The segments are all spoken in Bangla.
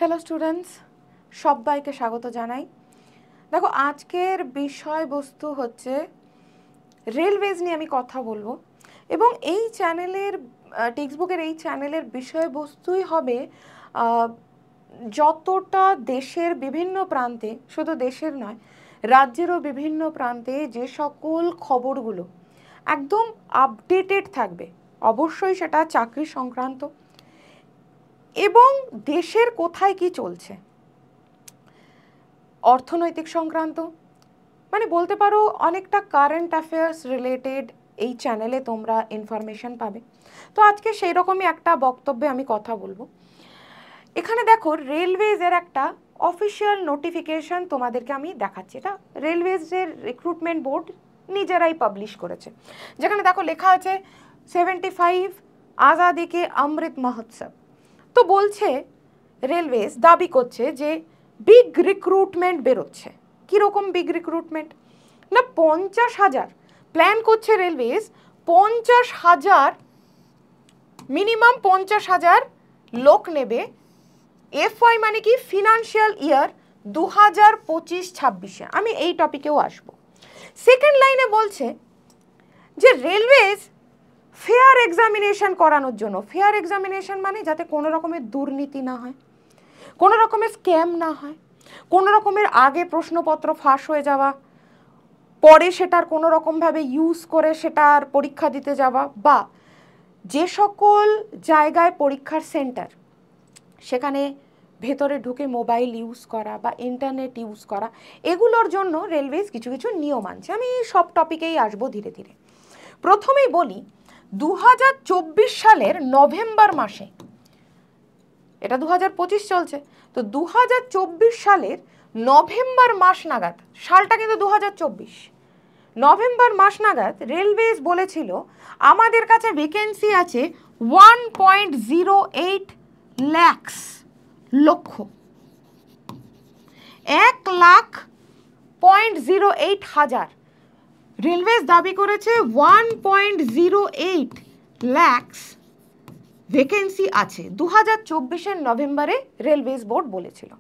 হ্যালো স্টুডেন্টস, সবাইকে স্বাগত জানাই। দেখো, আজকের বিষয়বস্তু হচ্ছে রেলওয়েজ নিয়ে আমি কথা বলবো এবং এই চ্যানেলের টেক্সটবুকের এই চ্যানেলের বিষয়বস্তুই হবে যতটা দেশের বিভিন্ন প্রান্তে, শুধু দেশের নয় রাজ্যেরও বিভিন্ন প্রান্তে যে সকল খবরগুলো একদম আপডেটেড থাকবে, অবশ্যই সেটা চাকরি সংক্রান্ত এবং দেশের কোথায় কি চলছে, অর্থনৈতিক সংক্রান্ত, মানে বলতে পারো অনেকটা কারেন্ট অ্যাফেয়ার্স রিলেটেড এই চ্যানেলে তোমরা ইনফরমেশন পাবে। তো আজকে সেই রকমই একটা বক্তব্যে আমি কথা বলবো। এখানে দেখো, রেলওয়েজের একটা অফিসিয়াল নোটিফিকেশন তোমাদেরকে আমি দেখাচ্ছি। এটা রেলওয়েজের রিক্রুটমেন্ট বোর্ড নিজেরাই পাবলিশ করেছে, যেখানে দেখো লেখা আছে 75 আজাদি কে অমৃত মহোৎসব। তো বলছে রেলওয়েজ দাবি করছে যে বিগ রিক্রুটমেন্ট বেরোচ্ছে। কীরকম বিগ রিক্রুটমেন্ট? না, 50,000 প্ল্যান করছে রেলওয়েজ। 50,000 মিনিমাম 50,000 লোক নেবে। FY মানে কি? ফিনান্সিয়াল ইয়ার 2025-26-এ। আমি এই টপিকেও আসবো। সেকেন্ড লাইনে বলছে যে রেলওয়েজ ফেয়ার এক্সামিনেশন করানোর জন্য। ফেয়ার এক্সামিনেশন মানে যাতে কোনো রকমের দুর্নীতি না হয়, কোনো রকমের স্ক্যাম না হয়, কোনো রকমের আগে প্রশ্নপত্র ফাঁস হয়ে যাওয়া, পরে সেটার কোনো রকমভাবে ইউজ করে সেটার পরীক্ষা দিতে যাওয়া, বা যে সকল জায়গায় পরীক্ষার সেন্টার সেখানে ভেতরে ঢুকে মোবাইল ইউজ করা বা ইন্টারনেট ইউজ করা, এগুলোর জন্য রেলওয়েজ কিছু কিছু নিয়ম আনছে। আমি সব টপিকেই আসবো ধীরে ধীরে। প্রথমেই বলি, 2024 সালের নভেম্বর মাসে, এটা 2025 চলছে, তো 2024 সালের নভেম্বর মাস নাগাদ, সালটা কিন্তু 2024, নভেম্বর মাস নাগাদ রেলওয়েজ বলেছিল আমাদের কাছে ভ্যাকেন্সি আছে 1.08 লক্ষ, 1,08,000। রেলওয়েজ দাবি করেছে 1.08 লাখ ভ্যাকেন্সি আছে, 2024-এর নভেম্বরে রেলওয়েজ বোর্ড বলেছিল।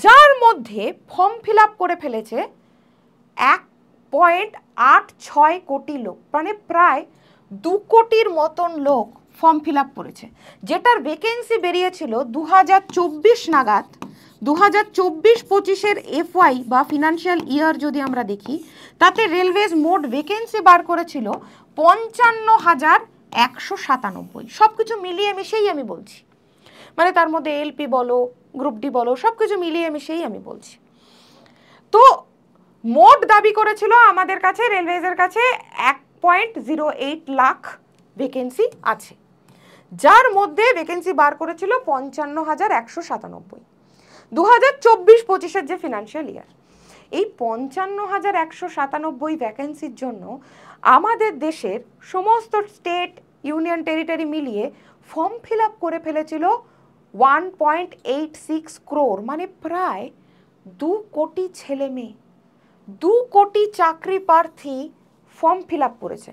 যার মধ্যে ফর্ম ফিল আপ করে ফেলেছে 1.86 কোটি লোক, মানে প্রায় 2 কোটির মতন লোক ফর্ম ফিল আপ করেছে। যেটার ভ্যাকেন্সি বেরিয়েছিল 2024 নাগাদ, 2024-25-এর FY বা ফিনান্সিয়াল ইয়ার যদি আমরা দেখি, তাতে রেলওয়েজ মোট ভ্যাকেন্সি বার করেছিল 55,197। সব কিছু মিলিয়ে মিশেই আমি বলছি, মানে তার মধ্যে LP বলো, গ্রুপ ডি বলো, সব কিছু মিলিয়ে মিশেই আমি বলছি। তো মোট দাবি করেছিল আমাদের কাছে, রেলওয়েজের কাছে 1.08 লাখ ভ্যাকেন্সি আছে, যার মধ্যে ভ্যাকেন্সি বার করেছিল 55,197। 2024-25-এর যে ফিনান্সিয়াল ইয়ার, এই 55,197 ভ্যাকেন্সির জন্য আমাদের দেশের সমস্ত স্টেট, ইউনিয়ন টেরিটরি মিলিয়ে ফর্ম ফিল আপ করে ফেলেছিল 1.86 crore, মানে প্রায় 2 কোটি ছেলে মেয়ে, 2 কোটি চাকরি প্রার্থী ফর্ম ফিল আপ করেছে।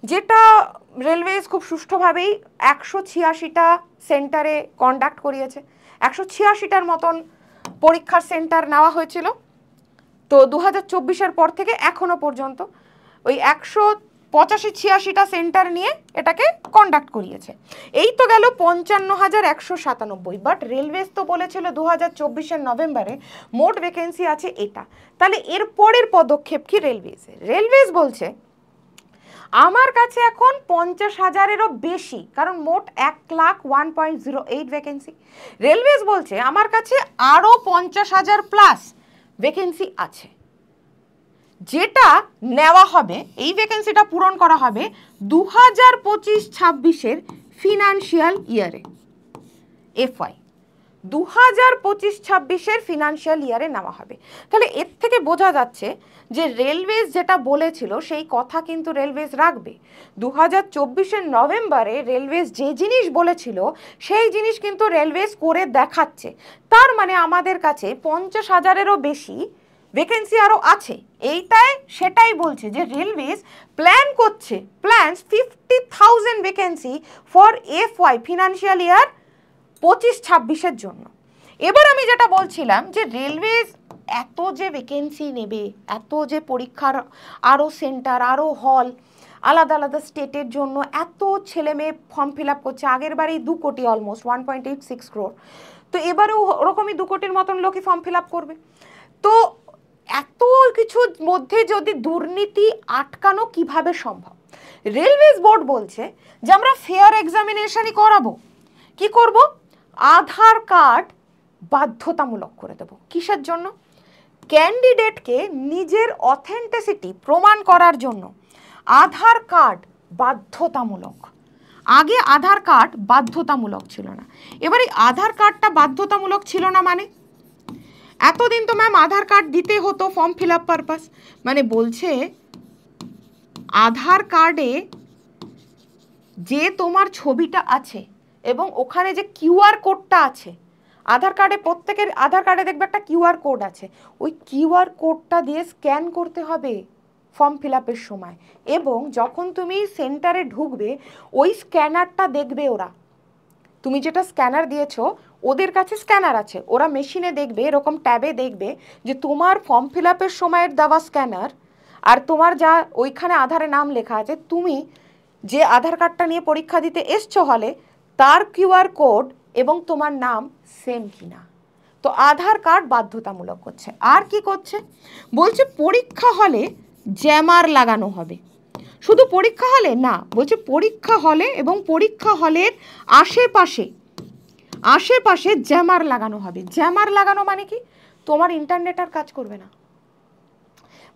যেটা রেলওয়েজ খুব সুষ্ঠুভাবেই 186টা সেন্টারে কন্ডাক্ট করিয়েছে। 186টার মতন পরীক্ষার সেন্টার নেওয়া হয়েছিল। তো 2024-এর পর থেকে এখনো পর্যন্ত ওই 185-86টা সেন্টার নিয়ে এটাকে কন্ডাক্ট করিয়েছে। এই তো গেল 55,197। বাট রেলওয়েজ তো বলেছিল 2024-এর নভেম্বরে মোট ভ্যাকেন্সি আছে এটা। তাহলে এর পরের পদক্ষেপ কি রেলওয়েজের? রেলওয়েজ বলছে আমার কাছে এখন 50,000-এরও বেশি, কারণ মোট 1,01.08 ভ্যাকেন্সি। রেলওয়েজ বলছে আমার কাছে আরও 50,000 প্লাস ভ্যাকেন্সি আছে, যেটা নেওয়া হবে, এই ভ্যাকেন্সিটা পূরণ করা হবে 2025-26-এর ফিনান্সিয়াল ইয়ারে। FY 2025-26-এর ফিনান্সিয়াল ইয়ারে নেওয়া হবে। তাহলে এর থেকে বোঝা যাচ্ছে যে রেলওয়েজ যেটা বলেছিল সেই কথা কিন্তু রেলওয়েজ রাখবে। 2024-এর নভেম্বরে রেলওয়েজ যে জিনিস বলেছিল সেই জিনিস কিন্তু রেলওয়েজ করে দেখাচ্ছে। তার মানে আমাদের কাছে 50,000-এরও বেশি ভ্যাকেন্সি আরও আছে। এইটাই সেটাই বলছে যে রেলওয়েজ প্ল্যান করছে, plans 50,000 vacancy for FY financial year 25-26-এর জন্য। এবার আমি যেটা বলছিলাম যে রেলওয়েজ এত যে ভ্যাকেন্সি নেবে, এত যে পরীক্ষার আরও সেন্টার, আরও হল, আলাদা আলাদা স্টেটের জন্য এত ছেলে মেয়ে ফর্ম ফিল আপ করছে। আগের বারেই 2 কোটি, অলমোস্ট 1.86 crore। তো এবারেও ওরকমই 2 কোটির মতন লোকই ফর্ম ফিল আপ করবে। তো এত কিছুর মধ্যে যদি দুর্নীতি আটকানো কিভাবে সম্ভব? রেলওয়েজ বোর্ড বলছে যে আমরা ফেয়ার এক্সামিনেশনই করাবো। কি করব? আধার কার্ড বাধ্যতামূলক করে দেব। কিসের জন্য? ক্যান্ডিডেটকে নিজের অথেন্টিসিটি প্রমাণ করার জন্য আধার কার্ড বাধ্যতামূলক। আগে আধার কার্ড বাধ্যতামূলক ছিল না, এবার এই আধার কার্ডটা বাধ্যতামূলক ছিল না মানে এতদিন তো ম্যাম আধার কার্ড দিতে হতো ফর্ম ফিল আপ পারপাস, মানে বলছে আধার কার্ডে যে তোমার ছবিটা আছে এবং ওখানে যে কিউআর কোডটা আছে, আধার কার্ডে প্রত্যেকের আধার কার্ডে দেখবে একটা কিউআর কোড আছে, ওই কিউআর কোডটা দিয়ে স্ক্যান করতে হবে ফর্ম ফিল আপের সময়। এবং যখন তুমি সেন্টারে ঢুকবে ওই স্ক্যানারটা দেখবে ওরা, তুমি যেটা স্ক্যানার দিয়েছো ওদের কাছে স্ক্যানার আছে, ওরা মেশিনে দেখবে, এরকম ট্যাবে দেখবে যে তোমার ফর্ম ফিল আপের সময়ের দেওয়া স্ক্যানার আর তোমার যা ওইখানে আধারে নাম লেখা আছে, তুমি যে আধার কার্ডটা নিয়ে পরীক্ষা দিতে এসছো হলে তার কিউআর কোড এবং তোমার নাম সেম কিনা। তো আধার কার্ড বাধ্যতামূলক করছে। আর কি করছে? বলছে পরীক্ষা হলে জ্যামার লাগানো হবে। শুধু পরীক্ষা হলে না, বলছে পরীক্ষা হলে এবং পরীক্ষা হলের আশেপাশে জ্যামার লাগানো হবে। জ্যামার লাগানো মানে কি? তোমার ইন্টারনেট আর কাজ করবে না।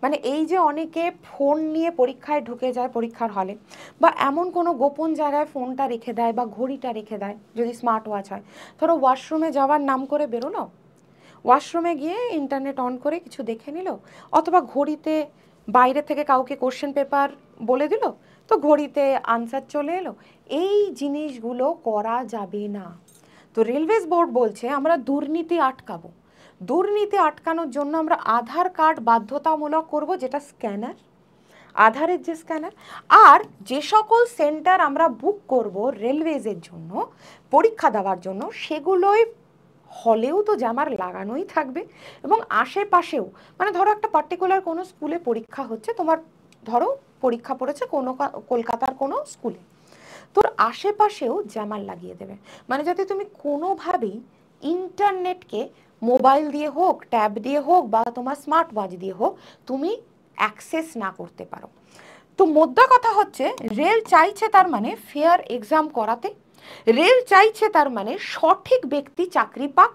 মানে এই যে অনেকে ফোন নিয়ে পরীক্ষায় ঢুকে যায় পরীক্ষার হলে, বা এমন কোনো গোপন জায়গায় ফোনটা রেখে দেয় বা ঘড়িটা রেখে দেয়, যদি স্মার্ট ওয়াচ হয়, ধরো ওয়াশরুমে যাওয়ার নাম করে বেরোলো, ওয়াশরুমে গিয়ে ইন্টারনেট অন করে কিছু দেখে নিল, অথবা ঘড়িতে বাইরে থেকে কাউকে কোশ্চেন পেপার বলে দিল, তো ঘড়িতে আনসার চলে এলো, এই জিনিসগুলো করা যাবে না। তো রেলওয়েজ বোর্ড বলছে আমরা দুর্নীতি আটকাবো। দুর্নীতি আটকানোর জন্য আমরা আধার কার্ড বাধ্যতামূলক করব, যেটা স্ক্যানার, আধারের যে স্ক্যানার। আর যে সকল সেন্টার আমরা বুক করব রেলওয়েজের জন্য পরীক্ষা দেওয়ার জন্য, সেগুলোই হলেও তো জ্যামার লাগানোই থাকবে এবং আশেপাশেও, মানে ধরো একটা পার্টিকুলার কোনো স্কুলে পরীক্ষা হচ্ছে, তোমার ধরো পরীক্ষা পড়েছে কোনো কলকাতার কোনো স্কুলে, তোর আশেপাশেও জ্যামার লাগিয়ে দেবে। মানে যাতে তুমি কোনোভাবেই ইন্টারনেটকে মোবাইল দিয়ে হোক, ট্যাব দিয়ে হোক বা তোমার স্মার্ট ওয়াচ দিয়ে হোক তুমি অ্যাক্সেস না করতে পারো। তো মোদ্দা কথা হচ্ছে রেল চাইছে তার মানে ফেয়ার এক্সাম করাতে, রেল চাইছে তার মানে সঠিক ব্যক্তি চাকরি পাক,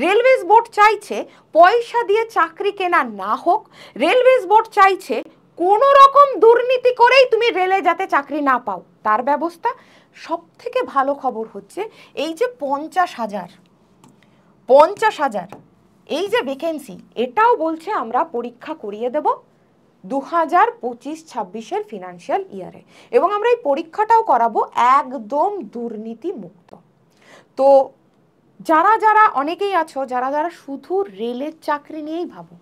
রেলওয়েজ বোর্ড চাইছে পয়সা দিয়ে চাকরি কেনা না হোক, রেলওয়েজ বোর্ড চাইছে কোনো রকম দুর্নীতি করেই তুমি রেলে যাতে চাকরি না পাও তার ব্যবস্থা। সব থেকে ভালো খবর হচ্ছে এই যে 50,000 এই যে ভ্যাকেন্সি, এটাও বলছে আমরা পরীক্ষা করিয়ে দেব 2025-26 ফিনান্সিয়াল ইয়ারে, এবং আমরা এই পরীক্ষাটাও করাবো একদম দুর্নীতি মুক্ত। তো যারা যারা অনেকেই আছো যারা যারা শুধু রেলের চাকরি নিয়েই ভাবো,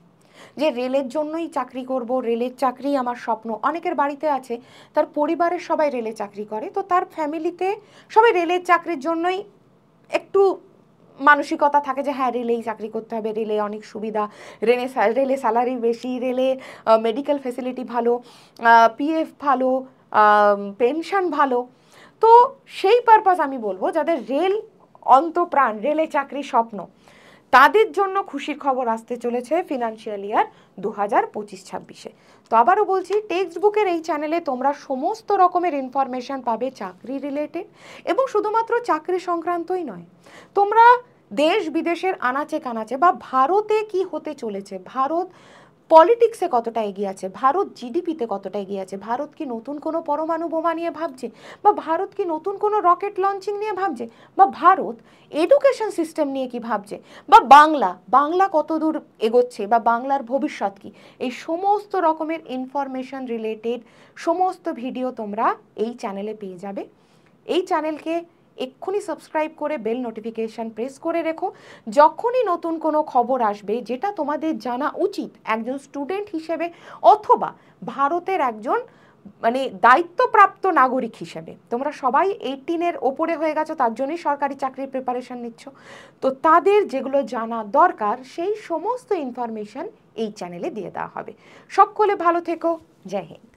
যে রেলের জন্যই চাকরি করব, রেলের চাকরি আমার স্বপ্ন, অনেকের বাড়িতে আছে তার পরিবারের সবাই রেলে চাকরি করে, তো তার ফ্যামিলিতে সবাই রেলের চাকরির জন্যই একটু মানসিকতা থাকে যে হ্যাঁ রেলেই চাকরি করতে হবে, রেলে অনেক সুবিধা, রেলে স্যালারি বেশি, রেলে মেডিকেল ফেসিলিটি ভালো, পিএফ ভালো, পেনশন ভালো। তো সেই পারপাস আমি বলবো যাদের রেল অন্তপ্রাণ, রেলে চাকরি স্বপ্ন, তাদের জন্য খুশির খবর আসতে চলেছে ফিনান্সিয়াল ইয়ার 2025-26। তো আবারও বলছি, টেক্সট বুকের এই চ্যানেলে তোমরা সমস্ত রকমের ইনফরমেশান পাবে চাকরি রিলেটেড, এবং শুধুমাত্র চাকরি সংক্রান্তই নয়, তোমরা দেশ বিদেশের আনাচে কানাচে বা ভারতে কি হতে চলেছে, ভারত পলিটিক্সে কতটা এগিয়ে আছে, ভারত জিডিপিতে কতটা এগিয়ে আছে, ভারত কি নতুন কোনো পরমাণু বোমা নিয়ে ভাবছে, বা ভারত কি নতুন কোনো রকেট লঞ্চিং নিয়ে ভাবছে, বা ভারত এডুকেশন সিস্টেম নিয়ে কি ভাবছে, বা বাংলা কত দূর এগোচ্ছে, বা বাংলার ভবিষ্যৎ কি, এই সমস্ত রকমের ইনফরমেশন রিলেটেড সমস্ত ভিডিও তোমরা এই চ্যানেলে পেয়ে যাবে। এই চ্যানেলকে এক্ষুনি সাবস্ক্রাইব করে বেল নোটিফিকেশন প্রেস করে রেখো, যখনই নতুন কোনো খবর আসবে যেটা তোমাদের জানা উচিত একজন স্টুডেন্ট হিসেবে অথবা ভারতের একজন মানে দায়িত্বপ্রাপ্ত নাগরিক হিসেবে, তোমরা সবাই 18-এর ওপরে হয়ে গেছো, তার জন্যই সরকারি চাকরির প্রিপারেশন নিচ্ছ, তো তাদের যেগুলো জানা দরকার সেই সমস্ত ইনফরমেশন এই চ্যানেলে দিয়ে দেওয়া হবে। সকলে ভালো থেকো, জয় হিন্দ।